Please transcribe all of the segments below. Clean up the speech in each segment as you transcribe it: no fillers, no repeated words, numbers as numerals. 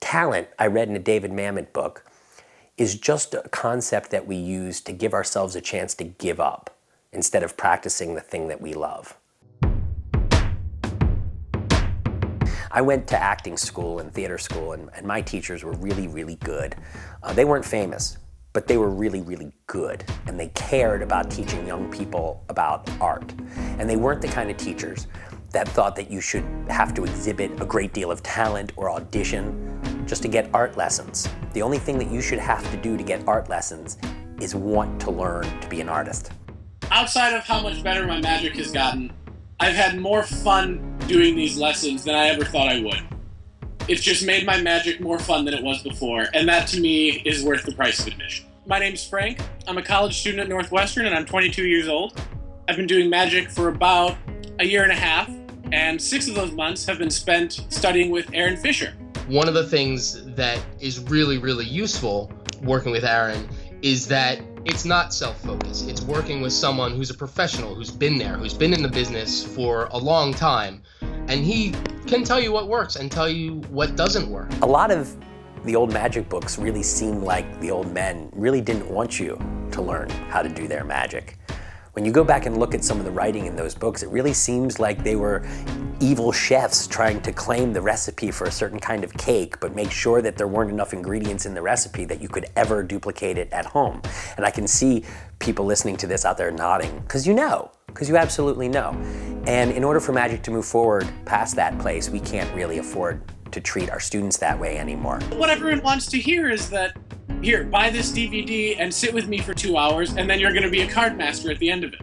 Talent, I read in a David Mamet book, is just a concept that we use to give ourselves a chance to give up instead of practicing the thing that we love. I went to acting school and theater school, and my teachers were really, really good. They weren't famous, but they were really, really good, and they cared about teaching young people about art. And they weren't the kind of teachers that thought that you should have to exhibit a great deal of talent or audition just to get art lessons. The only thing that you should have to do to get art lessons is want to learn to be an artist. Outside of how much better my magic has gotten, I've had more fun doing these lessons than I ever thought I would. It's just made my magic more fun than it was before, and that to me is worth the price of admission. My name's Frank. I'm a college student at Northwestern, and I'm 22 years old. I've been doing magic for about a year and a half, and 6 of those months have been spent studying with Aaron Fisher. One of the things that is really, really useful working with Aaron is that it's not self-focused. It's working with someone who's a professional, who's been there, who's been in the business for a long time, and he can tell you what works and tell you what doesn't work. A lot of the old magic books really seem like the old men really didn't want you to learn how to do their magic. When you go back and look at some of the writing in those books, it really seems like they were evil chefs trying to claim the recipe for a certain kind of cake, but make sure that there weren't enough ingredients in the recipe that you could ever duplicate it at home. And I can see people listening to this out there nodding, because you absolutely know. And in order for magic to move forward past that place, we can't really afford to treat our students that way anymore. What everyone wants to hear is that, here, buy this DVD and sit with me for 2 hours, and then you're going to be a card master at the end of it.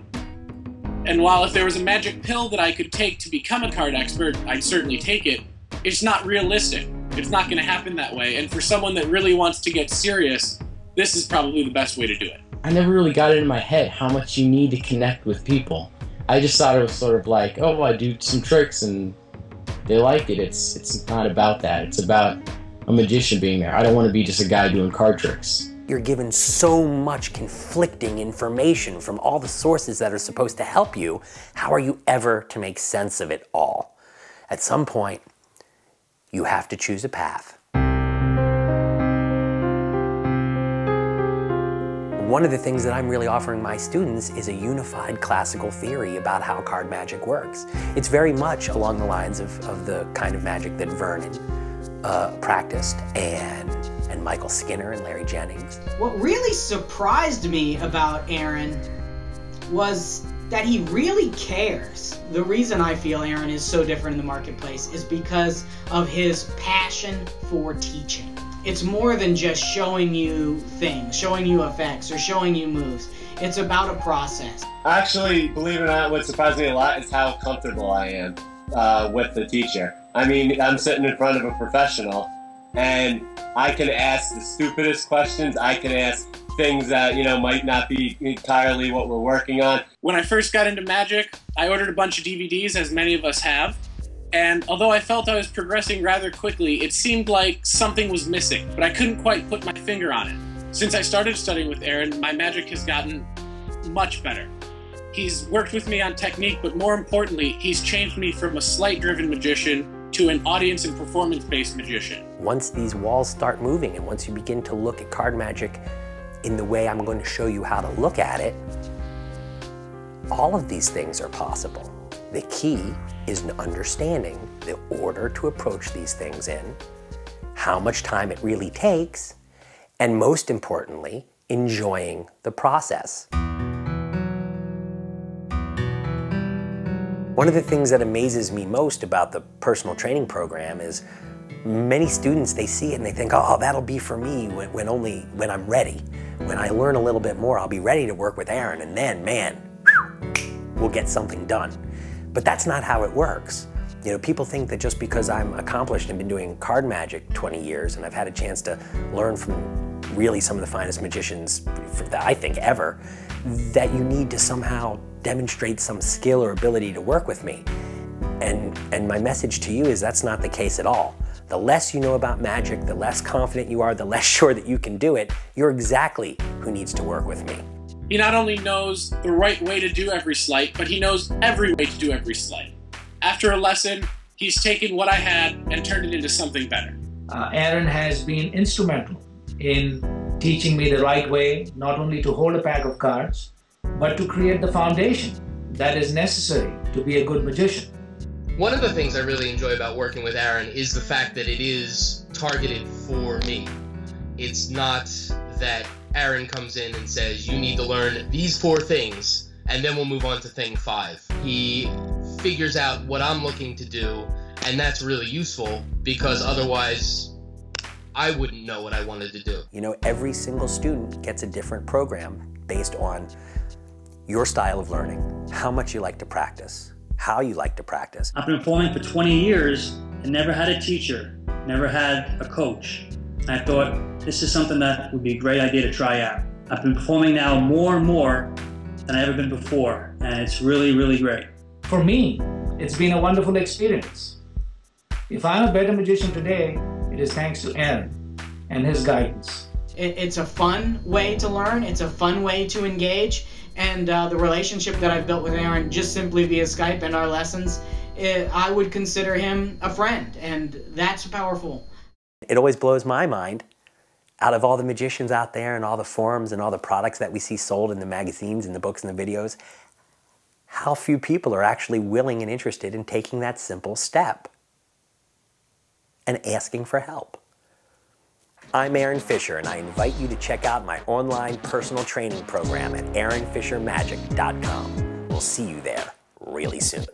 And while if there was a magic pill that I could take to become a card expert, I'd certainly take it, it's not realistic. It's not going to happen that way. And for someone that really wants to get serious, this is probably the best way to do it. I never really got it in my head how much you need to connect with people. I just thought it was sort of like, oh, I do some tricks and they like it. It's not about that. It's about a magician being there. I don't want to be just a guy doing card tricks. You're given so much conflicting information from all the sources that are supposed to help you. How are you ever to make sense of it all? At some point, you have to choose a path. One of the things that I'm really offering my students is a unified classical theory about how card magic works. It's very much along the lines of the kind of magic that Vernon practiced and Michael Skinner and Larry Jennings. What really surprised me about Aaron was that he really cares. The reason I feel Aaron is so different in the marketplace is because of his passion for teaching. It's more than just showing you things, showing you effects, or showing you moves. It's about a process. Actually, believe it or not, what surprised me a lot is how comfortable I am with the teacher. I mean, I'm sitting in front of a professional, and I can ask the stupidest questions. I can ask things that, might not be entirely what we're working on. When I first got into magic, I ordered a bunch of DVDs, as many of us have. And although I felt I was progressing rather quickly, it seemed like something was missing, but I couldn't quite put my finger on it. Since I started studying with Aaron, my magic has gotten much better. He's worked with me on technique, but more importantly, he's changed me from a sleight-driven magician to an audience and performance-based magician. Once these walls start moving, and once you begin to look at card magic in the way I'm going to show you how to look at it, all of these things are possible. The key is understanding the order to approach these things in, how much time it really takes, and most importantly, enjoying the process. One of the things that amazes me most about the personal training program is many students, they see it and they think, oh, that'll be for me when I'm ready. When I learn a little bit more, I'll be ready to work with Aaron, and then, man, we'll get something done. But that's not how it works. People think that just because I'm accomplished and been doing card magic 20 years and I've had a chance to learn from really some of the finest magicians that I think ever, that you need to somehow demonstrate some skill or ability to work with me. And my message to you is that's not the case at all. The less you know about magic, the less confident you are, the less sure that you can do it, you're exactly who needs to work with me. He not only knows the right way to do every sleight, but he knows every way to do every sleight. After a lesson, he's taken what I had and turned it into something better. Aaron has been instrumental in teaching me the right way, not only to hold a pack of cards, but to create the foundation that is necessary to be a good magician. One of the things I really enjoy about working with Aaron is the fact that it is targeted for me. It's not that Aaron comes in and says, you need to learn these 4 things, and then we'll move on to thing 5. He figures out what I'm looking to do, and that's really useful because otherwise I wouldn't know what I wanted to do. You know, every single student gets a different program based on your style of learning, how much you like to practice, how you like to practice. I've been performing for 20 years and never had a teacher, never had a coach. I thought this is something that would be a great idea to try out. I've been performing now more and more than I've ever been before, and it's really, really great. For me, it's been a wonderful experience. If I'm a better magician today, it is thanks to Aaron and his guidance. It's a fun way to learn, it's a fun way to engage, and the relationship that I've built with Aaron just simply via Skype and our lessons, I would consider him a friend, and that's powerful. It always blows my mind, out of all the magicians out there and all the forums and all the products that we see sold in the magazines and the books and the videos, how few people are actually willing and interested in taking that simple step and asking for help. I'm Aaron Fisher, and I invite you to check out my online personal training program at aaronfishermagic.com. We'll see you there really soon.